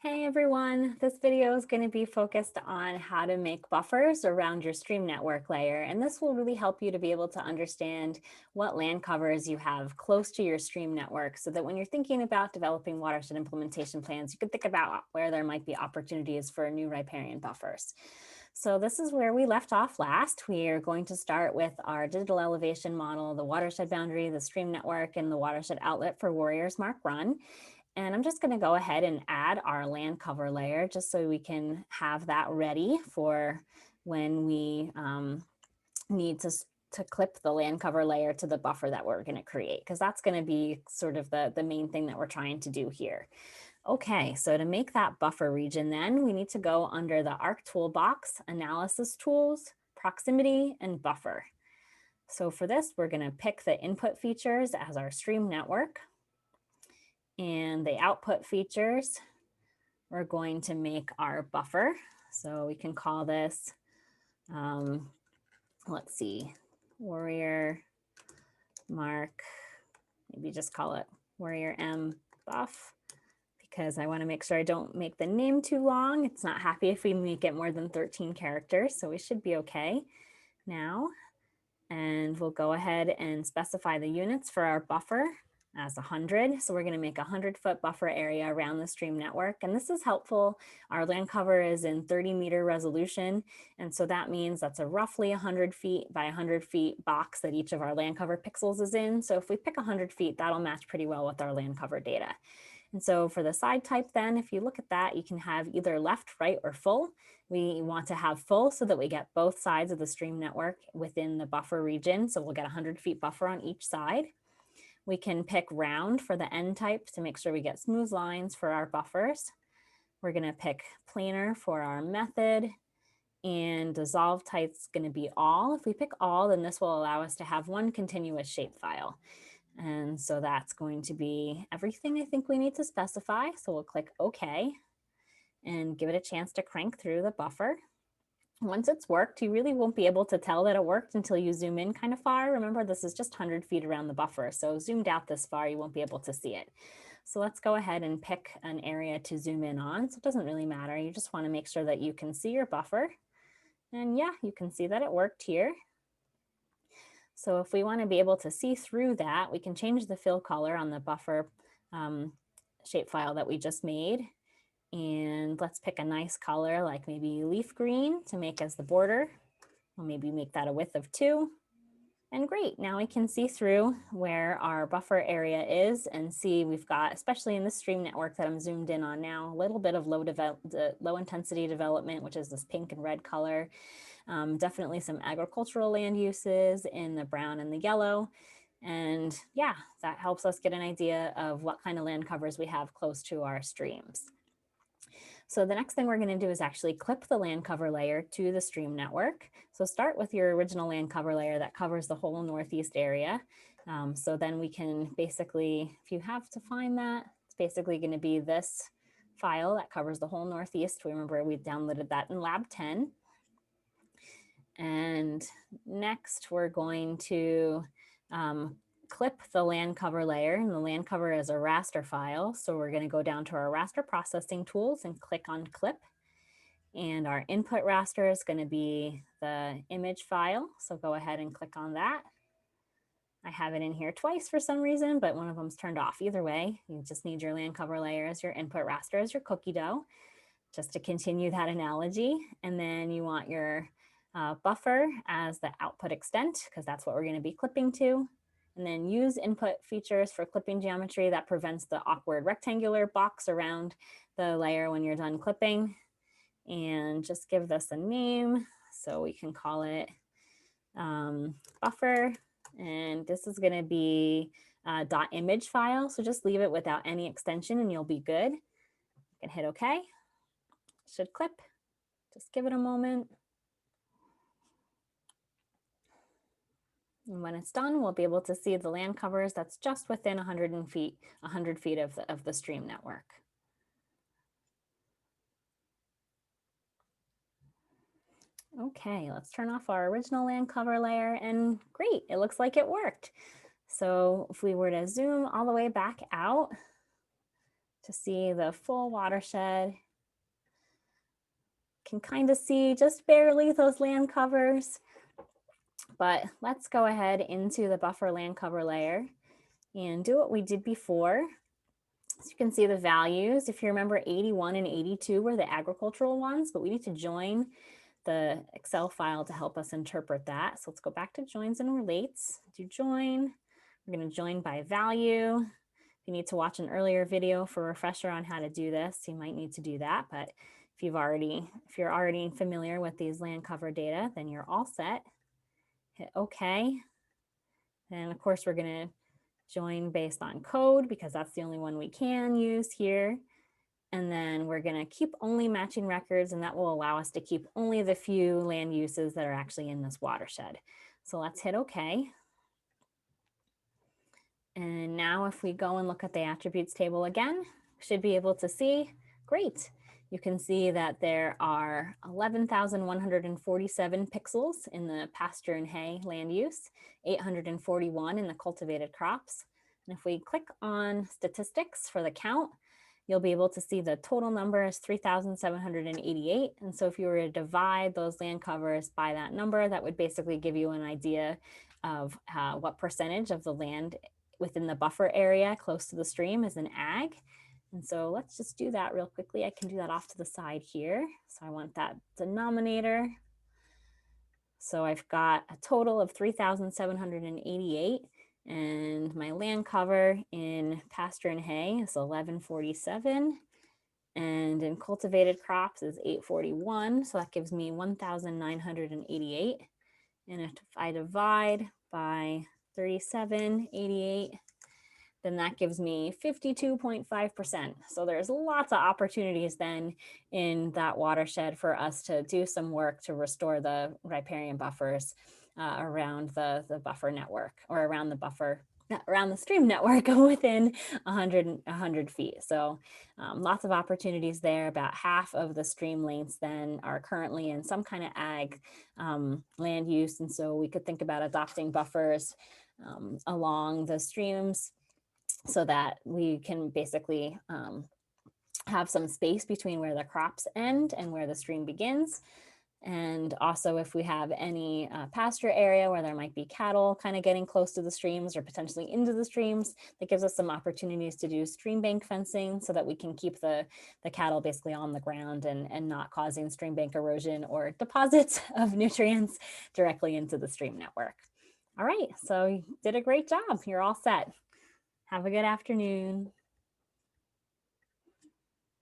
Hey everyone, this video is going to be focused on how to make buffers around your stream network layer, and this will really help you to be able to understand what land covers you have close to your stream network so that when you're thinking about developing watershed implementation plans, you can think about where there might be opportunities for new riparian buffers. So this is where we left off last. We are going to start with our digital elevation model, the watershed boundary, the stream network, and the watershed outlet for Warriors Mark Run. And I'm just going to go ahead and add our land cover layer just so we can have that ready for when we need to clip the land cover layer to the buffer that we're going to create, because that's going to be sort of the main thing that we're trying to do here. Okay, so to make that buffer region then, we need to go under the Arc Toolbox, Analysis Tools, Proximity, and Buffer. So for this, we're going to pick the input features as our stream network. And the output features, we're going to make our buffer. So we can call this, let's see, Warrior Mark, maybe just call it Warrior M buff, because I want to make sure I don't make the name too long. It's not happy if we make it more than 13 characters, so we should be okay now. And we'll go ahead and specify the units for our buffer as 100. So we're going to make a 100-foot buffer area around the stream network. And this is helpful. Our land cover is in 30-meter resolution. And so that means that's a roughly 100 feet by 100 feet box that each of our land cover pixels is in. So if we pick 100 feet, that'll match pretty well with our land cover data. And so for the side type then, if you look at that, you can have either left, right, or full. We want to have full so that we get both sides of the stream network within the buffer region. So we'll get 100 feet buffer on each side. We can pick round for the end type to make sure we get smooth lines for our buffers. We're going to pick planar for our method, and dissolve type's going to be all. If we pick all, then this will allow us to have one continuous shapefile. And so that's going to be everything I think we need to specify. So we'll click OK and give it a chance to crank through the buffer. Once it's worked, you really won't be able to tell that it worked until you zoom in kind of far. Remember, this is just 100 feet around the buffer, so zoomed out this far, you won't be able to see it. So let's go ahead and pick an area to zoom in on. So it doesn't really matter. You just want to make sure that you can see your buffer. And yeah, you can see that it worked here. So if we want to be able to see through that, we can change the fill color on the buffer shapefile that we just made. And let's pick a nice color like maybe leaf green to make as the border. We'll maybe make that a width of 2. And great, now we can see through where our buffer area is and see we've got, especially in the stream network that I'm zoomed in on now, a little bit of low intensity development, which is this pink and red color. Definitely some agricultural land uses in the brown and the yellow. And yeah, that helps us get an idea of what kind of land covers we have close to our streams. So the next thing we're going to do is actually clip the land cover layer to the stream network. So start with your original land cover layer that covers the whole northeast area. So then we can basically, if you have to find that, it's basically going to be this file that covers the whole northeast. Remember, we downloaded that in Lab 10. And next we're going to clip the land cover layer, and the land cover is a raster file. So we're going to go down to our raster processing tools and click on clip. And our input raster is going to be the image file. So go ahead and click on that. I have it in here twice for some reason, but one of them's turned off. Either way, you just need your land cover layer as your input raster as your cookie dough, just to continue that analogy. And then you want your buffer as the output extent, because that's what we're going to be clipping to. And then use input features for clipping geometry that prevents the awkward rectangular box around the layer when you're done clipping. And just give this a name. So we can call it buffer. And this is going to be a .image file. So just leave it without any extension and you'll be good. You can hit OK. Should clip. Just give it a moment. And when it's done, we'll be able to see the land covers that's just within 100 feet of the stream network. Okay, let's turn off our original land cover layer, and great, it looks like it worked. So if we were to zoom all the way back out to see the full watershed. Can kind of see just barely those land covers, but let's go ahead into the buffer land cover layer and do what we did before. So you can see the values. If you remember, 81 and 82 were the agricultural ones, but we need to join the Excel file to help us interpret that. So let's go back to joins and relates. Do join. We're going to join by value. If you need to watch an earlier video for a refresher on how to do this, you might need to do that. But if you're already familiar with these land cover data, then you're all set. Hit OK. And of course, we're going to join based on code because that's the only one we can use here. And then we're going to keep only matching records, and that will allow us to keep only the few land uses that are actually in this watershed. So let's hit OK. And now if we go and look at the attributes table again, we should be able to see, great. You can see that there are 11,147 pixels in the pasture and hay land use, 841 in the cultivated crops. And if we click on statistics for the count, you'll be able to see the total number is 3,788. And so if you were to divide those land covers by that number, that would basically give you an idea of what percentage of the land within the buffer area close to the stream is an ag. And so let's just do that real quickly. I can do that off to the side here. So I want that denominator. So I've got a total of 3,788, and my land cover in pasture and hay is 1147, and in cultivated crops is 841. So that gives me 1,988. And if I divide by 3788, then that gives me 52.5%. So there's lots of opportunities then in that watershed for us to do some work to restore the riparian buffers around the buffer network, or around the stream network within 100 feet. So lots of opportunities there. About half of the stream lengths then are currently in some kind of ag land use. And so we could think about adopting buffers along the streams so that we can basically have some space between where the crops end and where the stream begins. And also if we have any pasture area where there might be cattle kind of getting close to the streams or potentially into the streams, that gives us some opportunities to do stream bank fencing so that we can keep the cattle basically on the ground and not causing stream bank erosion or deposits of nutrients directly into the stream network. All right, so you did a great job. You're all set. Have a good afternoon.